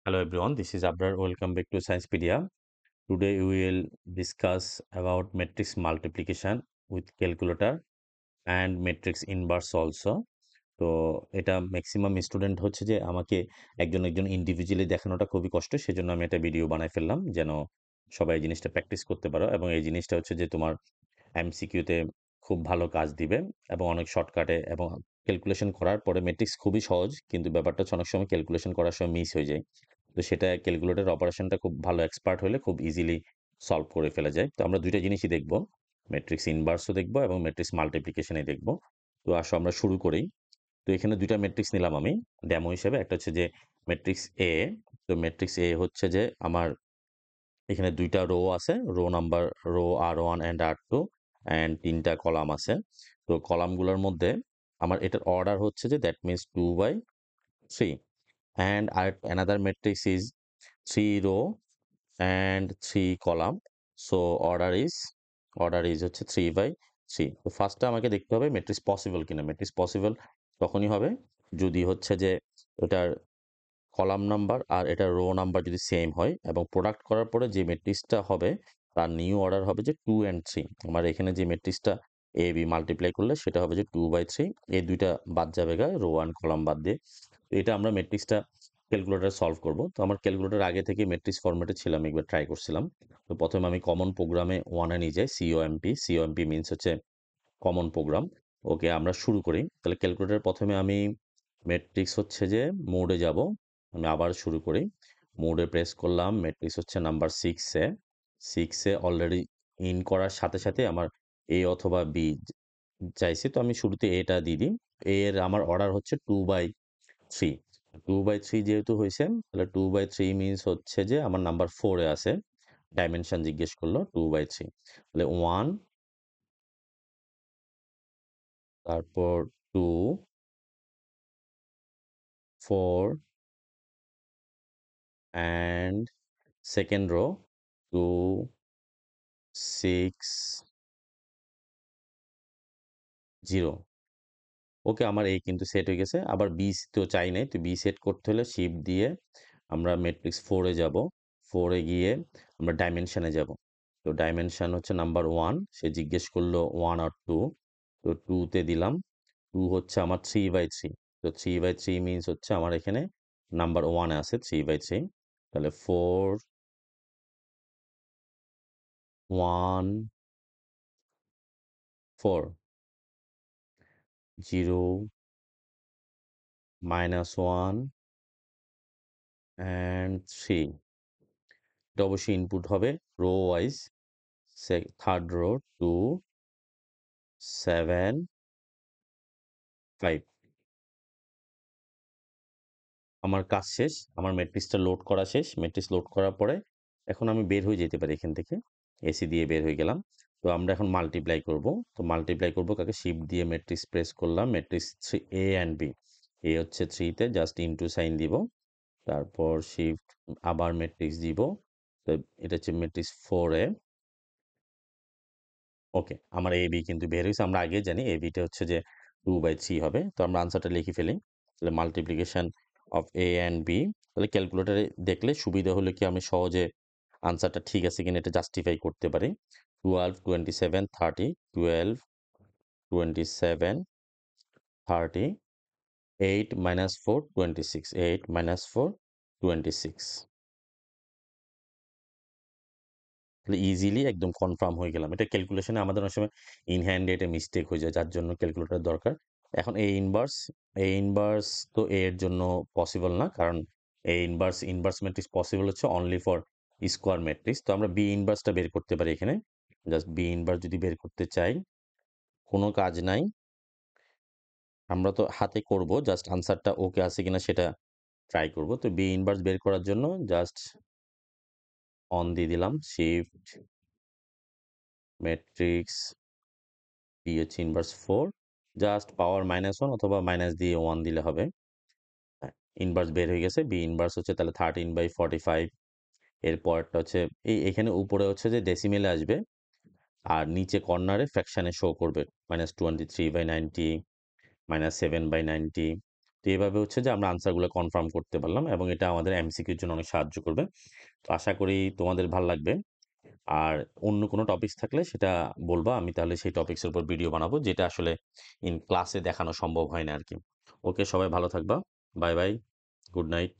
Hello everyone, this is Abrar. Welcome back to Sciencepedia. Today we will discuss about matrix multiplication with calculator and matrix inverse also. তো এটা maximum student হচ্ছে যে আমাকে একজন একজন individually দেখানোটা খুবই কষ্ট, সেজন্য আমি একটা ভিডিও বানাই ফেললাম যেন সবাই এই জিনিসটা প্র্যাকটিস করতে পারো, এবং এই জিনিসটা হচ্ছে যে তোমার এমসিকিউতে খুব ভালো কাজ দিবে এবং অনেক শর্টকাটে, এবং ক্যালকুলেশন করার পরে ম্যাট্রিক্স খুবই সহজ, কিন্তু ব্যাপারটা হচ্ছে অনেক সময় ক্যালকুলেশন করার সময় মিস হয়ে যায়। তো সেটা ক্যালকুলেটর অপারেশনটা খুব ভালো এক্সপার্ট হলে খুব ইজিলি সলভ করে ফেলা যায়। তো আমরা দুইটা জিনিসই দেখব, ম্যাট্রিক্স ইনভার্সও দেখব এবং ম্যাট্রিক্স মাল্টিপ্লিকেশনে দেখব। তো আসো আমরা শুরু করি। তো এখানে দুইটা ম্যাট্রিক্স নিলাম আমি ডেমো হিসেবে। একটা হচ্ছে যে ম্যাট্রিক্স এ। তো ম্যাট্রিক্স এ হচ্ছে যে আমার এখানে দুইটা রো আছে, row number, row R1 and R2, and তিনটা কলাম আছে। তো কলামগুলোর মধ্যে আমার এটার অর্ডার হচ্ছে যে দ্যাট মিনস 2/3, অ্যান্ড আর another matrix is 3 row and 3 column. So order is হচ্ছে 3/3। তো ফার্স্টে আমাকে দেখতে হবে ম্যাট্রিক্স পসিবল কিনা। ম্যাট্রিক্স পসিবল তখনই হবে যদি হচ্ছে যে এটার কলাম নাম্বার আর এটা রো নাম্বার যদি সেম হয়, এবং প্রোডাক্ট করার পরে যে ম্যাট্রিক্সটা হবে তার নিউ অর্ডার হবে যে 2 and 3। আমার এখানে যে ম্যাট্রিক্সটা এ বি মাল্টিপ্লাই করলে সেটা হবে যে 2/3। এই দুইটা বাদ যাবে গা, রো অ্যান্ড কলাম বাদ দিয়ে। তো এটা আমরা ম্যাট্রিক্সটা ক্যালকুলেটর সলভ করব। তো আমার ক্যালকুলেটর আগে থেকে ম্যাট্রিক্স ফরম্যাটে ছিল, আমি একবার ট্রাই করছিলাম। তো প্রথমে আমি কমন প্রোগ্রামে ওয়ানে নিয়ে যাই, সিওএমপি মিনস হচ্ছে কমন প্রোগ্রাম। ওকে, আমরা শুরু করি। তাহলে ক্যালকুলেটর প্রথমে আমি ম্যাট্রিক্স হচ্ছে যে মোডে যাব। আমি আবার শুরু করি, মোডে প্রেস করলাম, ম্যাট্রিক্স হচ্ছে নাম্বার 6-এ অলরেডি ইন করার সাথে সাথে আমার এ অথবা বি চাইছে, তো আমি শুরুতে এটা দিয়ে দিই। এ এর আমার অর্ডার হচ্ছে 2/3। 2/3 যেহেতু হয়েছে, তাহলে 2/3 মিনস হচ্ছে যে আমার নাম্বার 4-এ আছে। ডাইমেনশন জিজ্ঞেস করলো 2/3, তাহলে 1, তারপর 2, 4, and second row 2, 6, 0। ওকে, আমার এই কিন্তু সেট হয়ে গেছে। আবার বি তো চাই নাই, তো বি সেট করতে হলে শিফট দিয়ে আমরা ম্যাট্রিক্স 4-এ যাব। 4-এ গিয়ে আমরা ডাইমেনশনে যাব। তো ডাইমেনশন হচ্ছে নাম্বার 1, সে জিজ্ঞেস করলো 1 আর 2। তো 2-তে দিলাম। 2 হচ্ছে আমার 3/3। তো 3/3 মিনস হচ্ছে আমার এখানে নাম্বার 1-এ আছে 3/3। তাহলে 4, 1, 4, 0, -1 and 3। এটা অবশ্যই ইনপুট হবে রো ওয়াইজ। Third rho 2, 7, 5। আমার কাজ শেষ, আমার ম্যাট্রিক্সটা লোড করা শেষ। ম্যাট্রিক্স লোড করার পরে এখন আমি বের হয়ে যেতে পারি এখান থেকে, এসি দিয়ে বের হয়ে গেলাম। তো আমরা এখন মাল্টিপ্লাই করব। তো মাল্টিপ্লাই করব কাকে, শিফট দিয়ে ম্যাট্রিক্স প্রেস করলাম, ম্যাট্রিক্স 3 এ অ্যান্ড বি। এ হচ্ছে 3-তে জাস্ট ইনটু সাইন দিব, তারপর শিফট আবার ম্যাট্রিক্স দিব। তো এটা হচ্ছে ম্যাট্রিক্স 4-এ। ওকে, আমার এ বি কিন্তু বের হয়েছে। আমরা আগে জানি এ বিটা হচ্ছে যে 2/3 হবে। তো আমরা আনসারটা লিখে ফেলি। তাহলে multiplication of a and b. তাহলে ক্যালকুলেটারে দেখলে সুবিধা হলো কি, আমি সহজে আনসারটা ঠিক আছে কিনা এটা জাস্টিফাই করতে পারি। 12, 27, 30, 12, 27, 30, 8 - 4, 26, 8 - 4, 26। তাহলে ইজিলি একদম কনফার্ম হয়ে গেলাম। এটা ক্যালকুলেশনে আমাদের অনেক সময় ইন হ্যান্ড এটা মিস্টেক হয়ে যায়, যার জন্য ক্যালকুলেটর দরকার। এখন এ ইনভার্স তো এর জন্য পসিবল না, কারণ ইনভার্স ম্যাট্রিক্স পসিবল হচ্ছে অনলি ফর স্কোয়ার ম্যাট্রিক্স। তো আমরা বি ইনভার্সটা বের করতে পারি এখানে। জাস্ট বি ইনভার্স যদি বের করতে চাই, কোনো কাজ নাই, আমরা তো হাতে করব, জাস্ট আনসারটা ওকে আছে কিনা সেটা ট্রাই করব। তো বি ইনভার্স বের করার জন্য জাস্ট অন দিয়ে দিলাম, শিফট ম্যাট্রিক্স বি হচ্ছে ইনভার্স 4, জাস্ট পাওয়ার -1 অথবা মাইনাস দিয়ে 1 দিলে হবে। ইনভার্স বের হয়ে গেছে। বি ইনভার্স হচ্ছে তাহলে 13/45। এর পরেরটা হচ্ছে এখানে উপরে হচ্ছে যে ডেসিমেলে আসবে, আর নিচে কর্নারে ফ্র্যাকশনে শো করবে -23/90, -7/90, তো এভাবে হচ্ছে যে আমরা আনসারগুলো কনফার্ম করতে পারলাম এবং এটা আমাদের এমসিকিউর জন্য অনেক সাহায্য করবে। তো আশা করি তোমাদের ভাল লাগবে। আর অন্য কোনো টপিকস থাকলে সেটা বলবা। আমি তাহলে সেই টপিকসের উপর ভিডিও বানাবো, যেটা আসলে ক্লাসে দেখানো সম্ভব হয় না আরকি। ওকে, সবাই ভালো থাকবা। Bye, bye. Good night.